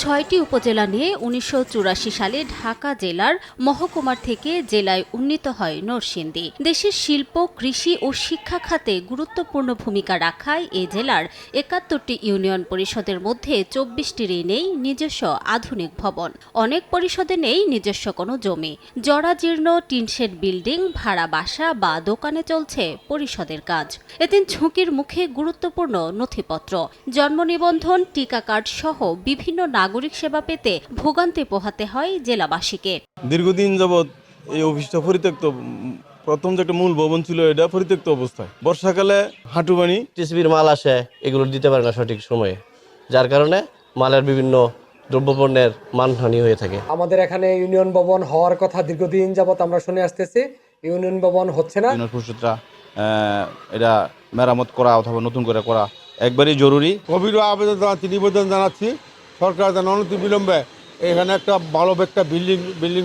৬টি উপজেলা নিয়ে ১৯৮৪ সালে ঢাকা জেলার মহকুমার থেকে জেলায় উন্নীত হয় নরসিংদী। দেশের শিল্প, কৃষি ও শিক্ষা খাতে গুরুত্বপূর্ণ ভূমিকা রাখায় এ জেলার ৭১টি ইউনিয়ন পরিষদের মধ্যে ২৪টিরই নেই নিজস্ব আধুনিক ভবন। অনেক পরিষদে নেই নিজস্ব কোনো জমি। জরাজীর্ণ টিনশেড বিল্ডিং, ভাড়া বাসা বা দোকানে চলছে পরিষদের কাজ। এতে ঝুঁকির মুখে গুরুত্বপূর্ণ নথিপত্র, জন্ম নিবন্ধন, টিকা কার্ড সহ বিভিন্ন নাগরিক সেবা পেতে ভোগান্তি পোহাতে হয় জেলাবাসীকে। দীর্ঘদিন যাবৎ এই অফিসটা পরিত্যক্ত। প্রথম যে একটা মূল ভবন ছিল এটা পরিত্যক্ত অবস্থায়। বর্ষাকালে হাঁটু পানি, টিসিবির মাল আসে, এগুলো দিতে পারে না সঠিক সময়ে, যার কারণে মালের বিভিন্ন দ্রব্যপণ্যের মানহানি হয়ে থাকে। আমাদের এখানে ইউনিয়ন ভবন হওয়ার কথা দীর্ঘদিন যাবৎ আমরা শুনে আসতেছি, ইউনিয়ন ভবন হচ্ছে না। ইউনিয়ন পরিষদরা এটা মেরামত করা অথবা নতুন করে করা একবারই জরুরি। গভীর নিবেদন জানাচ্ছি সরকার যেন অনতিবিলম্বে এখানে একটা ভালো একটা বিল্ডিং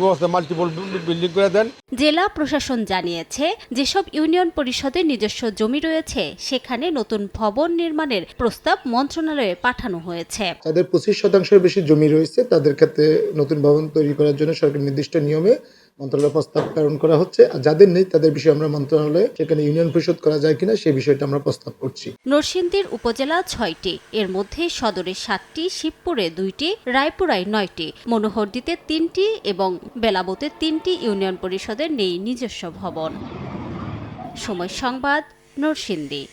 ব্যবস্থা, মাল্টিপল বিল্ডিং করে দেন। জেলা প্রশাসন জানিয়েছে, যেসব ইউনিয়ন পরিষদের নিজস্ব জমি রয়েছে সেখানে নতুন ভবন নির্মাণের প্রস্তাব মন্ত্রণালয়ে পাঠানো হয়েছে। যাদের ২৫% বেশি জমি রয়েছে তাদের ক্ষেত্রে নতুন ভবন তৈরি করার জন্য সরকার নির্দিষ্ট নিয়মে মন্ত্রণালয় প্রস্তাব প্রেরণ করা হচ্ছে। আর যাদের নেই তাদের বিষয়ে আমরা মন্ত্রণালয়ে সেখানে ইউনিয়ন পরিষদ করা যায় কিনা সেই বিষয়টা আমরা প্রস্তাব করছি। নরসিংদীর উপজেলা ৬টি, এর মধ্যে সদরে ৭টি, শিবপুরে ২টি, রায়পুরায় ৯টি, মনোহরদীতে ৩টি এবং বেলাবতে ৩টি ইউনিয়ন পরিষদের নেই নিজস্ব ভবন। সময় সংবাদ, নরসিংদী।